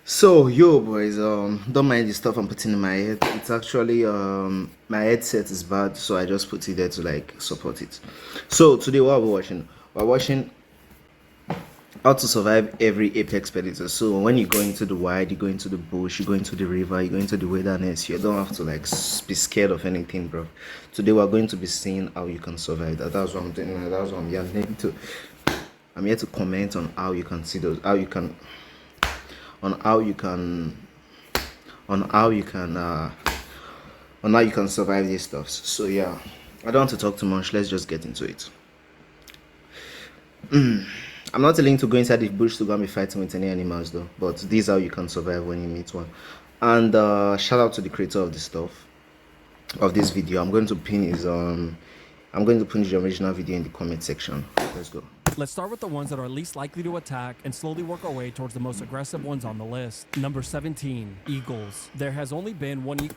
So yo boys, don't mind the stuff I'm putting in my head. It's actually my headset is bad, so I just put it there to like support it. So today what are we watching? We're watching how to survive every apex predator. So when you go into the wild, you go into the bush, you go into the river, you go into the wilderness, you don't have to like be scared of anything, bro. Today we're going to be seeing how you can survive that. That's what I'm doing. That's what I'm here to. I'm here to comment on how you can see those, how you can on how you can on how you can on how you can survive these stuffs. So yeah, I don't want to talk too much. Let's just get into it. I'm not telling you to go inside the bush to go and be fighting with any animals though, but this is how you can survive when you meet one. And shout out to the creator of this stuff, of this video. I'm going to pin his original video in the comment section. Let's go. Let's start with the ones that are least likely to attack and slowly work our way towards the most aggressive ones on the list. Number 17, eagles. There has only been one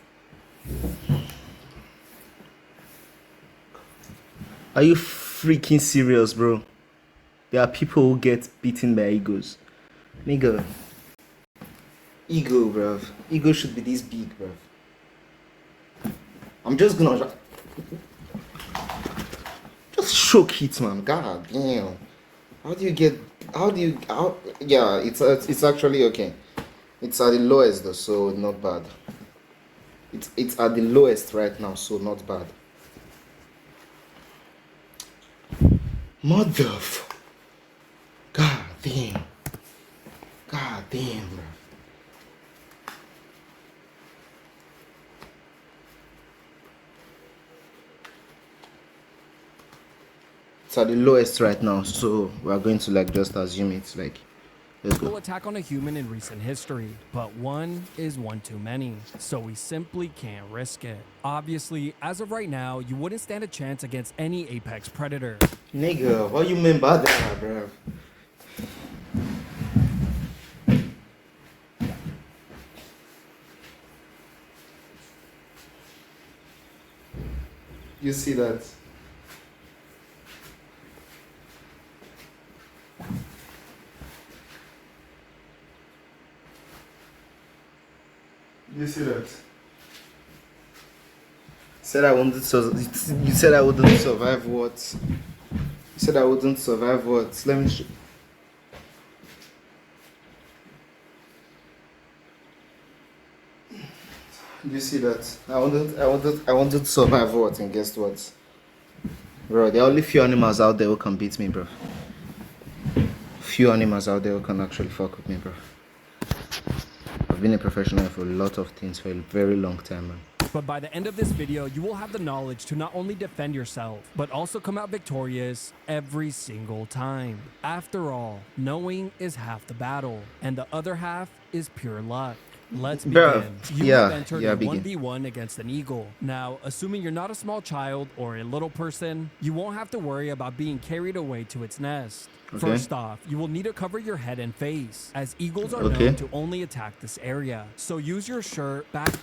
Are you freaking serious, bro? There are people who get beaten by eagles. Nigga. Eagle, bruv. Eagle should be this big, bruv. I'm just gonna just shook it, man. God damn. Yeah, it's actually okay. It's at the lowest though, so not bad. It's at the lowest right now, so not bad. Mother. God damn. God damn, bro. It's at the lowest right now, so we're going to like just assume it's like, let's go. Attack on a human in recent history, but one is one too many, so we simply can't risk it. Obviously, as of right now, you wouldn't stand a chance against any apex predator. Nigga, what you mean by that, bro? You see that? You see that? Said I wouldn't you said I wouldn't survive what? You said I wouldn't survive what? Let me You see that? I wanted to survive what, and guess what? Bro, there are only few animals out there who can beat me, bro. Few animals out there who can actually fuck with me, bro. I've been a professional for a lot of things for a very long time, man. But by the end of this video, you will have the knowledge to not only defend yourself, but also come out victorious every single time. After all, knowing is half the battle, and the other half is pure luck. Let's begin. You have entered a 1v1 against an eagle. Now, assuming you're not a small child or a little person, you won't have to worry about being carried away to its nest. Okay. First off, you will need to cover your head and face, as eagles are known to only attack this area. So use your shirt back.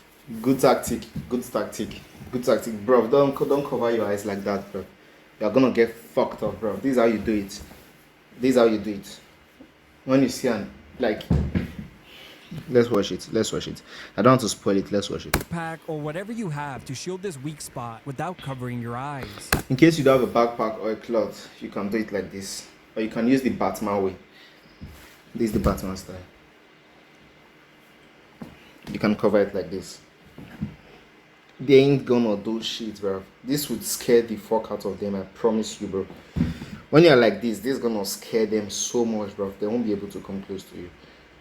Good tactic, bro. Don't cover your eyes like that, bro. You're gonna get fucked up, bro. This is how you do it. When you see an like, let's watch it. I don't want to spoil it. Let's watch it. Pack or whatever you have to shield this weak spot without covering your eyes. In case you don't have a backpack or a cloth, you can do it like this, or you can use the Batman way. This is the Batman style. You can cover it like this. They ain't gonna do shit, bro. This would scare the fuck out of them, I promise you, bro. When you're like this is gonna scare them so much, bro. They won't be able to come close to you,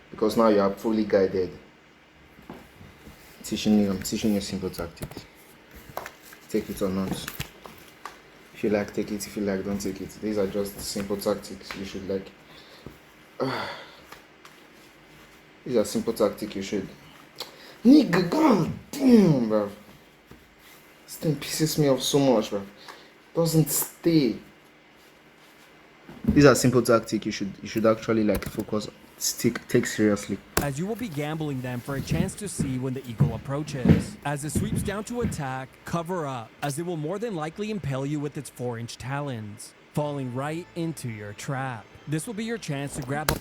because now you are fully guided. I'm teaching you simple tactics. Take it or not. If you like, take it. If you like, don't take it. These are just simple tactics you should like. These are simple tactics you should. Nigga, god damn, bro. This thing pisses me off so much, bro. Doesn't stay. These are simple tactics you should actually like focus, take seriously. As you will be gambling them for a chance to see when the eagle approaches. As it sweeps down to attack, cover up, as it will more than likely impale you with its 4-inch talons, falling right into your trap. This will be your chance to grab a...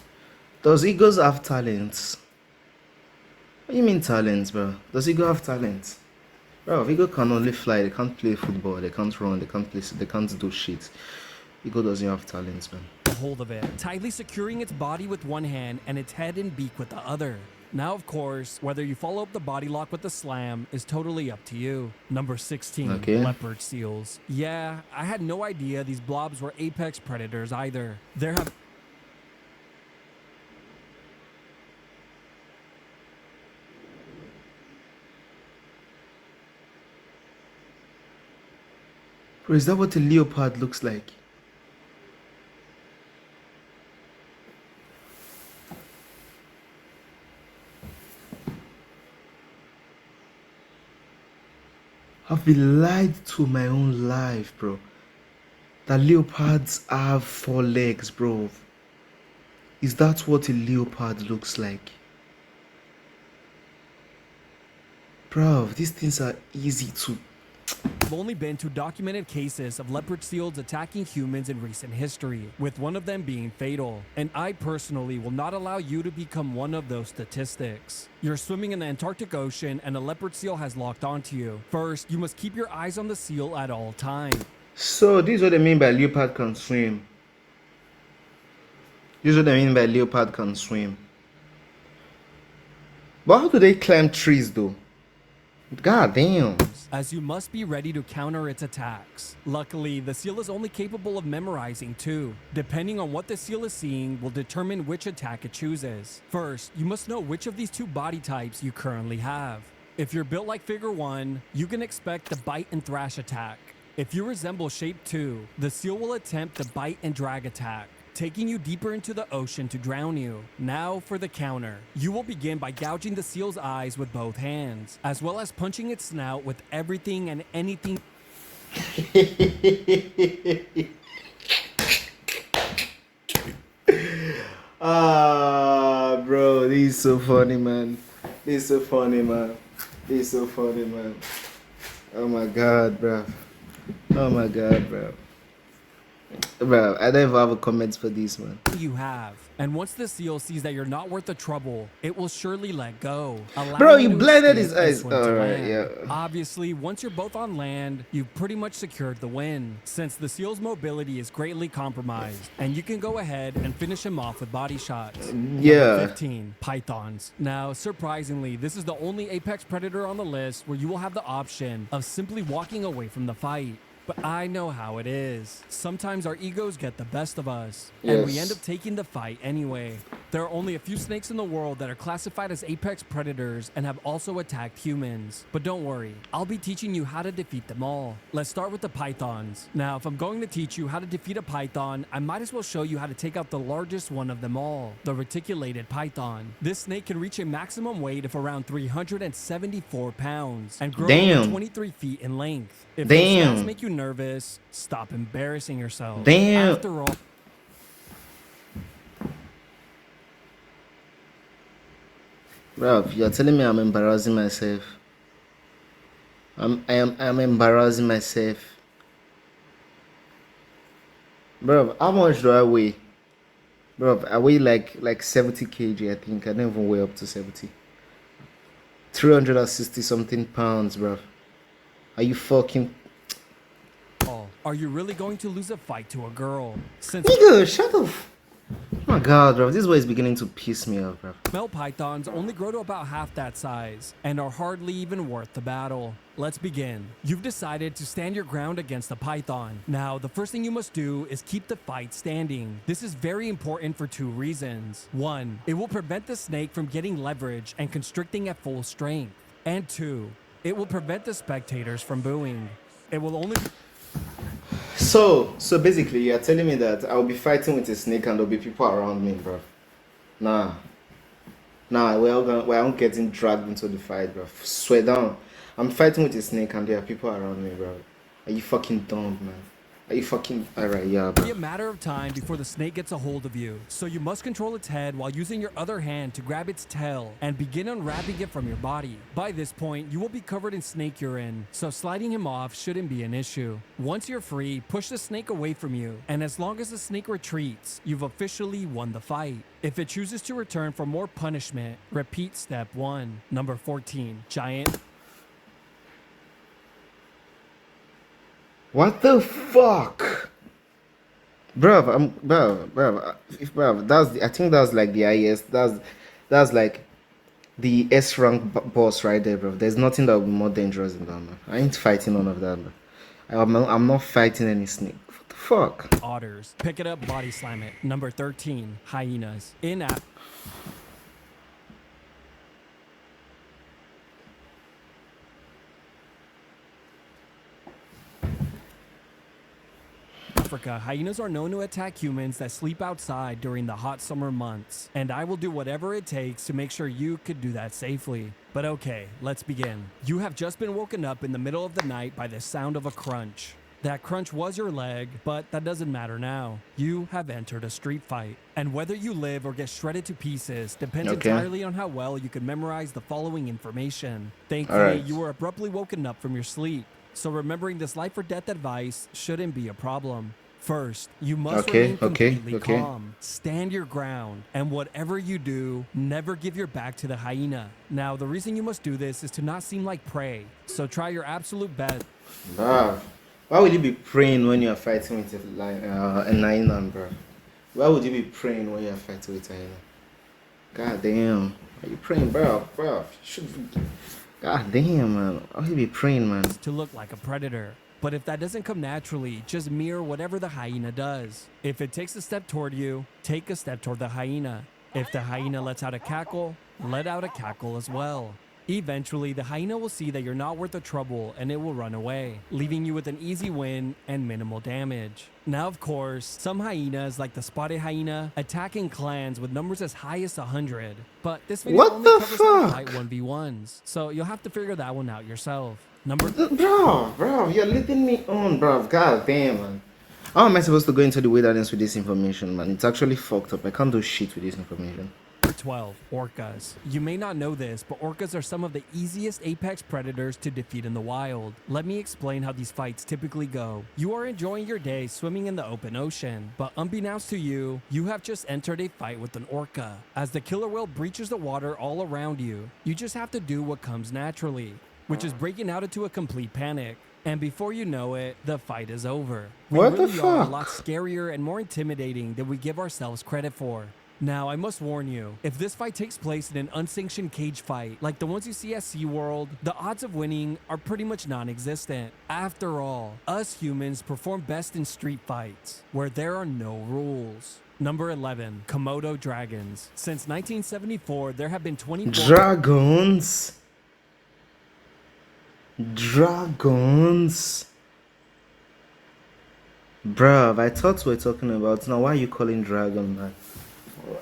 Does eagles have talents? What do you mean talent, bro? Does Eagle have talent? Bro, Eagle can only fly. They can't play football. They can't run. They can't play. They can't do shit. Eagle doesn't have talent, man. Hold of it, tightly securing its body with one hand and its head and beak with the other. Now, of course, whether you follow up the body lock with a slam is totally up to you. Number 16, Okay. leopard seals. Yeah, I had no idea these blobs were apex predators either. There have Bro, is that what a leopard looks like? I've been lied to my own life, bro. That leopards have 4 legs, bro. Is that what a leopard looks like? Bro, these things are easy to... only been 2 documented cases of leopard seals attacking humans in recent history, with one of them being fatal. And I personally will not allow you to become one of those statistics. You're swimming in the Antarctic Ocean and a leopard seal has locked onto you. First, you must keep your eyes on the seal at all times. So, this is what I mean by leopard can swim. This is what I mean by leopard can swim. But how do they climb trees, though? God damn. As you must be ready to counter its attacks. Luckily, the seal is only capable of memorizing too. Depending on what the seal is seeing will determine which attack it chooses. First, you must know which of these 2 body types you currently have. If you're built like figure 1, you can expect the bite and thrash attack. If you resemble shape 2, the seal will attempt the bite and drag attack, taking you deeper into the ocean to drown you. Now for the counter. You will begin by gouging the seal's eyes with both hands, as well as punching its snout with everything and anything. Ah, bro, this is so funny, man. This is so funny, man. This is so funny, man. Oh my god, bro. Oh my god, bro. Bro, I don't even have a comment for this, man. You have. And once the seal sees that you're not worth the trouble, it will surely let go. Bro, allowing you to blinded escape his and eyes. swim to Alright, land. yeah. Obviously, once you're both on land, you've pretty much secured the win, since the seal's mobility is greatly compromised, and you can go ahead and finish him off with body shots. Yeah. Number 15, pythons. Now, surprisingly, this is the only apex predator on the list where you will have the option of simply walking away from the fight. But I know how it is. Sometimes our egos get the best of us, and we Yes. end up taking the fight anyway. There are only a few snakes in the world that are classified as apex predators and have also attacked humans. But don't worry, I'll be teaching you how to defeat them all. Let's start with the pythons. Now, if I'm going to teach you how to defeat a python, I might as well show you how to take out the largest one of them all, the reticulated python. This snake can reach a maximum weight of around 374 pounds and grow Damn. over 23 feet in length. If those Damn. stats make you nervous, stop embarrassing yourself. Damn. After all, Bro, you're telling me I'm embarrassing myself. I'm embarrassing myself. Bro, how much do I weigh? Bro, I weigh like 70 kg, I think. I don't even weigh up to 70. 360 something pounds, bro. Are you fucking... are you really going to lose a fight to a girl? Since Nigga, shut up. Oh my god, bro. This boy is beginning to piss me off, bro. male pythons only grow to about half that size and are hardly even worth the battle. Let's begin. You've decided to stand your ground against the python. Now, the first thing you must do is keep the fight standing. This is very important for 2 reasons. 1, it will prevent the snake from getting leverage and constricting at full strength. And 2, it will prevent the spectators from booing. It will only... So basically, you're telling me that I'll be fighting with a snake and there'll be people around me, bro. Nah, we're all getting dragged into the fight, bro. Swear down. I'm fighting with a snake and there are people around me, bro. Are you fucking dumb, man? Are you fucking alright? Yeah, Be a bro. matter of time before the snake gets a hold of you, so you must control its head while using your other hand to grab its tail and begin unwrapping it from your body. By this point, you will be covered in snake urine, so sliding him off shouldn't be an issue. Once you're free, push the snake away from you, and as long as the snake retreats, you've officially won the fight. If it chooses to return for more punishment, repeat step 1. Number 14, giant. What the fuck? Bruv, I think that's like the highest. That's like the S rank boss right there, bro. There's nothing that will be more dangerous than that, man. I ain't fighting none of that, bro. I'm not fighting any snake. What the fuck? Otters. Pick it up, body slam it. Number 13, hyenas. In Africa, hyenas are known to attack humans that sleep outside during the hot summer months, and I will do whatever it takes to make sure you could do that safely. But okay, let's begin. You have just been woken up in the middle of the night by the sound of a crunch. That crunch was your leg, but that doesn't matter now. You have entered a street fight. And whether you live or get shredded to pieces depends Okay. entirely on how well you can memorize the following information. Thankfully, Alright. you were abruptly woken up from your sleep, so remembering this life or death advice shouldn't be a problem. First, you must remain completely calm. Stand your ground, and whatever you do, never give your back to the hyena. Now, the reason you must do this is to not seem like prey, so try your absolute best. Bruv, why would you be praying when you're fighting with a hyena, bro? Why would you be praying when you're fighting with a hyena? God damn. Are you praying, bro? Bro, you should. God damn, man. Why would you be praying, man? To look like a predator. But if that doesn't come naturally, just mirror whatever the hyena does. If it takes a step toward you, take a step toward the hyena. If the hyena lets out a cackle, let out a cackle as well. Eventually, the hyena will see that you're not worth the trouble and it will run away, leaving you with an easy win and minimal damage. Now, of course, some hyenas, like the spotted hyena, attack in clans with numbers as high as 100. But this video What only the covers how to fuck? fight 1v1s, so you'll have to figure that one out yourself. Number Bro, you're leading me on, bro. God damn, man. How am I supposed to go into the wilderness with this information, man? It's actually fucked up. I can't do shit with this information. 12. Orcas. You may not know this, but orcas are some of the easiest apex predators to defeat in the wild. Let me explain how these fights typically go. You are enjoying your day swimming in the open ocean, but unbeknownst to you, you have just entered a fight with an orca. As the killer whale breaches the water all around you, you just have to do what comes naturally, which is breaking out into a complete panic. And before you know it, the fight is over. We What the really are a fuck? lot scarier and more intimidating than we give ourselves credit for. Now, I must warn you, if this fight takes place in an unsanctioned cage fight, like the ones you see at SeaWorld, the odds of winning are pretty much non-existent. After all, us humans perform best in street fights, where there are no rules. Number 11, Komodo dragons. Since 1974, there have been 24... Dragons? Dragons? Bruv, I thought we were talking about. Now, why are you calling dragon, man?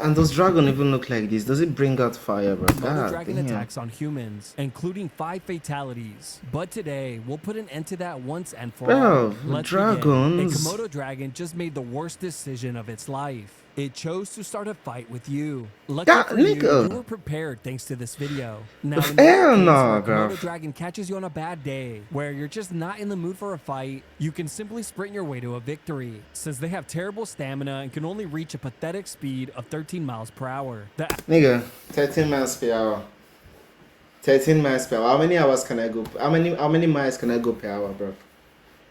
And does dragon even look like this? Does it bring out fire, bro? Komodo God dragon damn. attacks on humans, including 5 fatalities. But today, we'll put an end to that once and for all. Bro, Let's dragons. begin. A Komodo dragon just made the worst decision of its life. It chose to start a fight with you. Lucky God, for you, nigga. you were prepared thanks to this video. Now, in Hell the case no, where a bro. Komodo dragon catches you on a bad day, where you're just not in the mood for a fight, you can simply sprint your way to a victory, since they have terrible stamina and can only reach a pathetic speed of 13 miles per hour. The Nigga, 13 miles per hour. 13 miles per hour. How many hours can I go? How many miles can I go per hour, bro?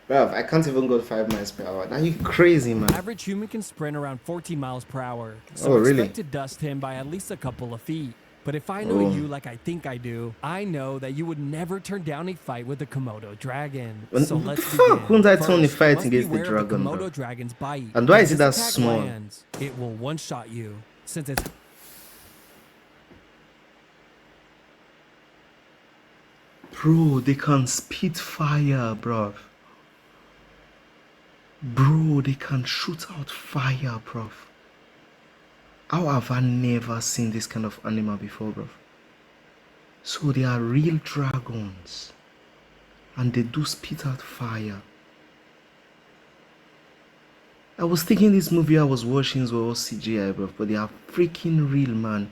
Bro, I can't even go 5 miles per hour. Now you crazy, man. average human can sprint around 14 miles per hour, so Oh, really? expect to dust him by at least a couple of feet. But if I know you like I think I do, I know that you would never turn down a fight with a Komodo dragon. So What let's the fuck? begin. Wouldn't I turn the First, fight you must against the beware of dragon, Komodo bro? dragon's bite. And why If is it this that attack small? lands, it will one-shot you, since it's... Bro, they can spit fire, bro. Bro, they can shoot out fire, bro. How have I never seen this kind of animal before, bro? So they are real dragons. And they do spit out fire. I was thinking this movie I was watching was all CGI, bro, but they are freaking real, man.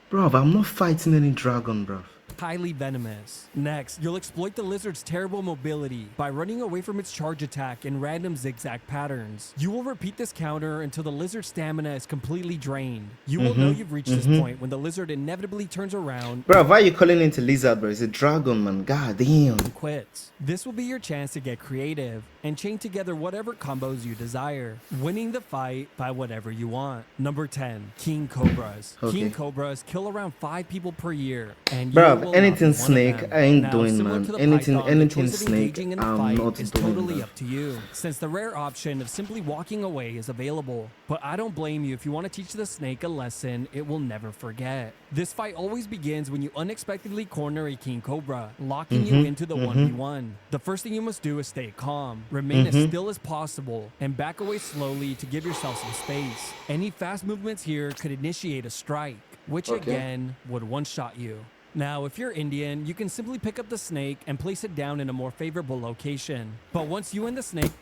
Bro, I'm not fighting any dragon, bro. Highly venomous. Next, you'll exploit the lizard's terrible mobility by running away from its charge attack in random zigzag patterns. You will repeat this counter until the lizard's stamina is completely drained. You will know you've reached this point when the lizard inevitably turns around. Bro, why are you calling it a lizard, bro? It's a dragon, man. God damn. Quits. This will be your chance to get creative and chain together whatever combos you desire, winning the fight by whatever you want. Number 10, King Cobras. Okay. King Cobras kill around 5 people per year, and you Bro, will anything not be one of snake, them. I ain't Now, doing, similar man. to the Anything python, the anything choice of snake, engaging in the I'm fight not is doing totally that. up to you, since the rare option of simply walking away is available. But I don't blame you if you want to teach the snake a lesson it will never forget. This fight always begins when you unexpectedly corner a king cobra, locking you into the 1v1. The first thing you must do is stay calm, remain as still as possible, and back away slowly to give yourself some space. Any fast movements here could initiate a strike, which again would one-shot you. Now, if you're Indian, you can simply pick up the snake and place it down in a more favorable location. But once you and the snake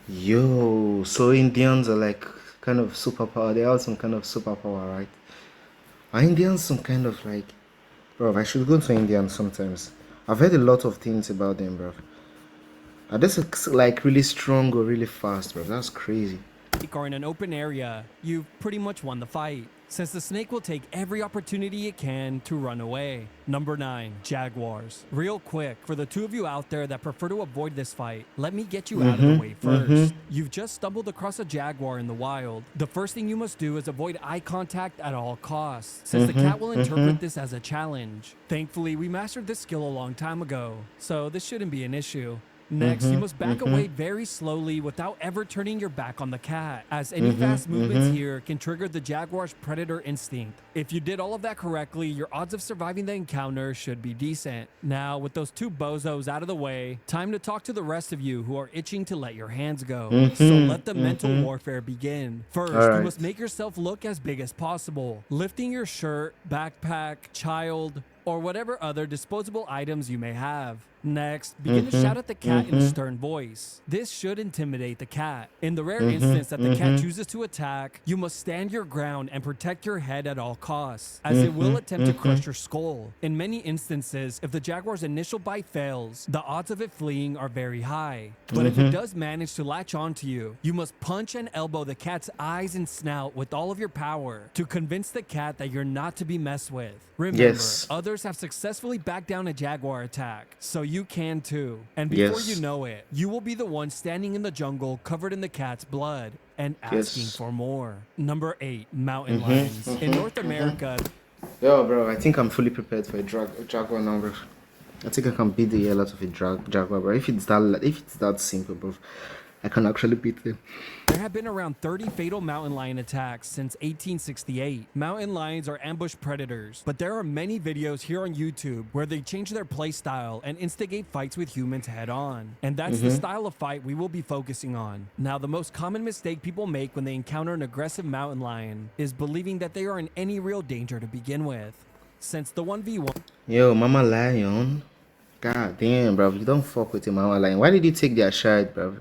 Yo, so Indians are like kind of superpower. They have some kind of superpower, right? Are Indians some kind of like, bro? I should go to India sometimes. I've heard a lot of things about them, bro. Are they like really strong or really fast, bro? That's crazy. are in an open area, you've pretty much won the fight, since the snake will take every opportunity it can to run away. Number 9, Jaguars. Real quick, for the two of you out there that prefer to avoid this fight, let me get you out of the way first. You've just stumbled across a jaguar in the wild. The first thing you must do is avoid eye contact at all costs, since the cat will interpret this as a challenge. Thankfully, we mastered this skill a long time ago, so this shouldn't be an issue. Next, you must back away very slowly without ever turning your back on the cat, as any fast movements here can trigger the jaguar's predator instinct. If you did all of that correctly, your odds of surviving the encounter should be decent. Now, with those two bozos out of the way, time to talk to the rest of you who are itching to let your hands go. So let the mental warfare begin. First, you must make yourself look as big as possible, lifting your shirt, backpack, child, or whatever other disposable items you may have. Next, begin to shout at the cat in a stern voice. This should intimidate the cat. In the rare instance that the cat chooses to attack, you must stand your ground and protect your head at all costs, as it will attempt to crush your skull. In many instances, if the jaguar's initial bite fails, the odds of it fleeing are very high. But if it does manage to latch onto you, you must punch and elbow the cat's eyes and snout with all of your power to convince the cat that you're not to be messed with. Remember, others have successfully backed down a jaguar attack, so you can too. And before you know it, you will be the one standing in the jungle covered in the cat's blood and asking for more. Number 8, mountain lions. In North America, Yo, bro, I think I'm fully prepared for a jaguar now, bro. I think I can beat the hell out of a jaguar, bro. If it's that simple, bro, I can actually beat them. there have been around 30 fatal mountain lion attacks since 1868. Mountain lions are ambush predators, but there are many videos here on YouTube where they change their play style and instigate fights with humans head on. And that's the style of fight we will be focusing on. Now, the most common mistake people make when they encounter an aggressive mountain lion is believing that they are in any real danger to begin with. Since the 1v1 Yo, mama lion. God damn, bro. You don't fuck with your mama lion. Why did you take their shot, bro?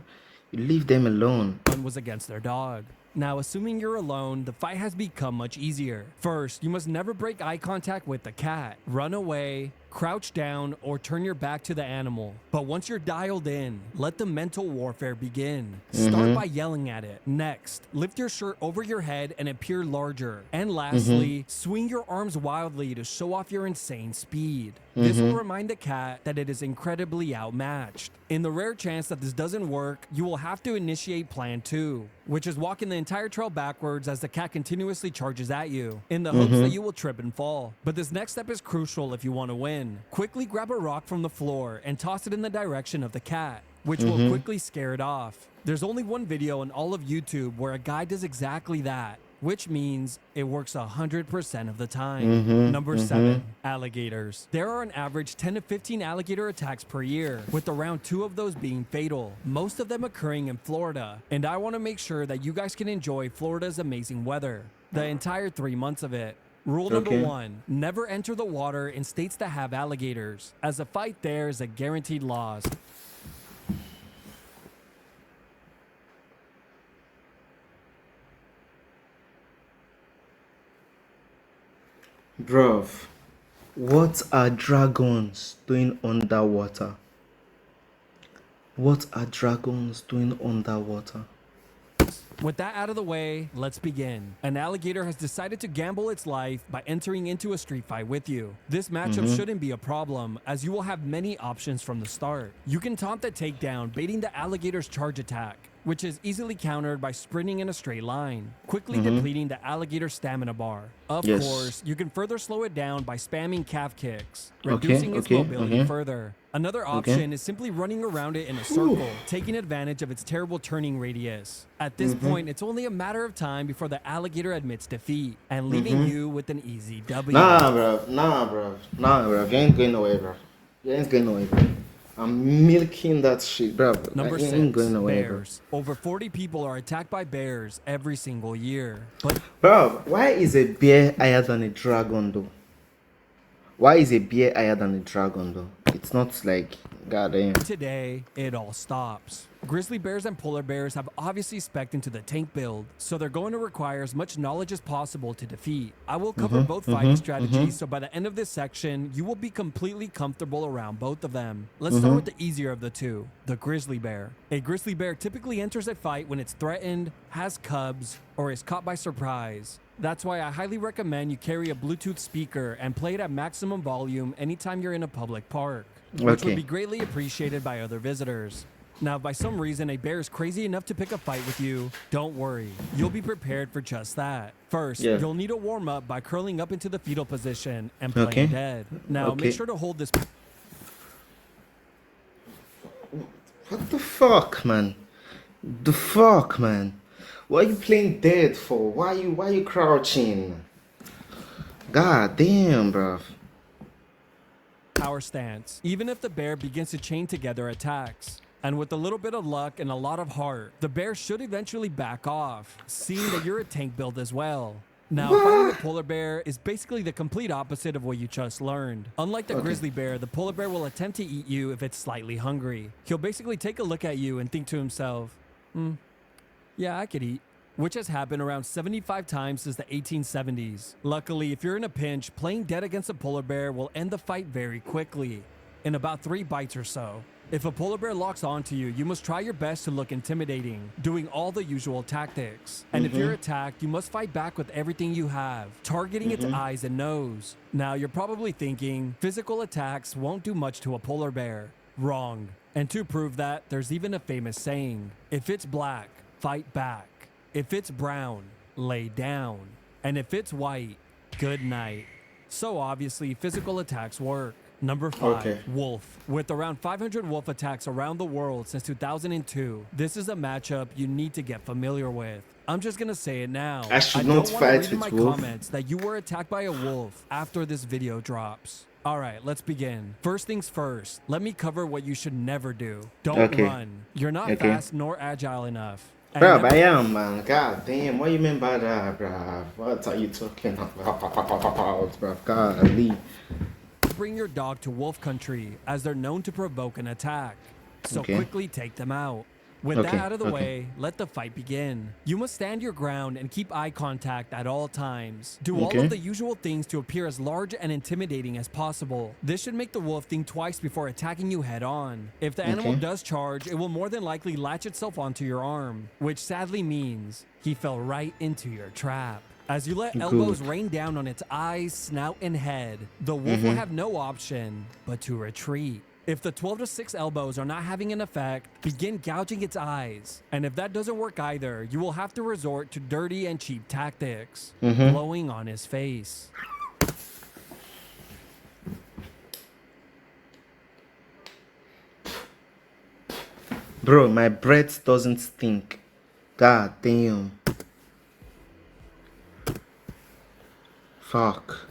You leave them alone. was against their dog. Now, assuming you're alone, the fight has become much easier. First, you must never break eye contact with the cat. Run away, crouch down, or turn your back to the animal. But once you're dialed in, let the mental warfare begin. Start by yelling at it. Next, lift your shirt over your head and appear larger. And lastly, swing your arms wildly to show off your insane speed. This will remind the cat that it is incredibly outmatched. In the rare chance that this doesn't work, you will have to initiate plan 2, which is walking the entire trail backwards as the cat continuously charges at you, in the hopes that you will trip and fall. But this next step is crucial if you want to win. Quickly grab a rock from the floor and toss it in the direction of the cat, which will quickly scare it off. There's only one video in all of YouTube where a guy does exactly that, which means it works 100% of the time. Number 7, alligators. There are an average 10 to 15 alligator attacks per year, with around 2 of those being fatal, most of them occurring in Florida. And I want to make sure that you guys can enjoy Florida's amazing weather, the entire 3 months of it. Rule number 1, never enter the water in states that have alligators, as a fight there is a guaranteed loss. Bruv, what are dragons doing underwater? What are dragons doing underwater? With that out of the way, let's begin. An alligator has decided to gamble its life by entering into a street fight with you. This matchup shouldn't be a problem, as you will have many options from the start. You can taunt the takedown, baiting the alligator's charge attack, which is easily countered by sprinting in a straight line, quickly depleting the alligator's stamina bar. Of Yes. course, you can further slow it down by spamming calf kicks, Okay, reducing its okay, mobility okay. further. Another option is simply running around it in a circle, taking advantage of its terrible turning radius. At this point, it's only a matter of time before the alligator admits defeat and leaving you with an easy W. Nah, bruv. You ain't going nowhere, bruv. You ain't going nowhere, bruv. I'm milking that shit, bruv. Number You 6, ain't going nowhere, bruv. bears. Over 40 people are attacked by bears every single year. But Bruv, why is a bear higher than a dragon, though? Why is a bear higher than a dragon, though? It's not like, goddamn. today, it all stops. Grizzly bears and polar bears have obviously spec'd into the tank build, so they're going to require as much knowledge as possible to defeat. I will cover both fighting strategies, so by the end of this section, you will be completely comfortable around both of them. Let's start with the easier of the two, the grizzly bear. A grizzly bear typically enters a fight when it's threatened, has cubs, or is caught by surprise. That's why I highly recommend you carry a Bluetooth speaker and play it at maximum volume anytime you're in a public park, which would be greatly appreciated by other visitors. Now, if by some reason a bear is crazy enough to pick a fight with you, don't worry. You'll be prepared for just that. First, you'll need to warm up by curling up into the fetal position and playing dead. Now, make sure to hold this. What the fuck, man? The fuck, man? What are you playing dead for? Why you crouching? God damn, bruv. Power stance. Even if the bear begins to chain together attacks, and with a little bit of luck and a lot of heart, the bear should eventually back off, seeing that you're a tank build as well. Now, fighting the polar bear is basically the complete opposite of what you just learned. Unlike the grizzly bear, the polar bear will attempt to eat you if it's slightly hungry. He'll basically take a look at you and think to himself, yeah, I could eat. Which has happened around 75 times since the 1870s. Luckily, if you're in a pinch, playing dead against a polar bear will end the fight very quickly, in about 3 bites or so. If a polar bear locks onto you, you must try your best to look intimidating, doing all the usual tactics. And if you're attacked, you must fight back with everything you have, targeting its eyes and nose. Now, you're probably thinking, physical attacks won't do much to a polar bear. Wrong. And to prove that, there's even a famous saying, if it's black, fight back. If it's brown, lay down. And if it's white, good night. So obviously, physical attacks work. Number 5, wolf. With around 500 wolf attacks around the world since 2002, this is a matchup you need to get familiar with. I'm just gonna say it now. I should not fight with my wolf. comments that you were attacked by a wolf after this video drops. Alright, let's begin. First things first, let me cover what you should never do. Don't run. You're not fast nor agile enough. Bro, I am, man. God damn, what you mean by that, bro? What are you talking about, bro? Golly. Bring your dog to wolf country, as they're known to provoke an attack. So quickly take them out. With that out of the way, let the fight begin. You must stand your ground and keep eye contact at all times. Do all of the usual things to appear as large and intimidating as possible. This should make the wolf think twice before attacking you head on. If the animal does charge, it will more than likely latch itself onto your arm, which sadly means he fell right into your trap. As you let elbows rain down on its eyes, snout, and head, the wolf will have no option but to retreat. If the 12 to 6 elbows are not having an effect, begin gouging its eyes. And if that doesn't work either, you will have to resort to dirty and cheap tactics, blowing on his face. Bro, my breath doesn't stink. God damn. Fuck.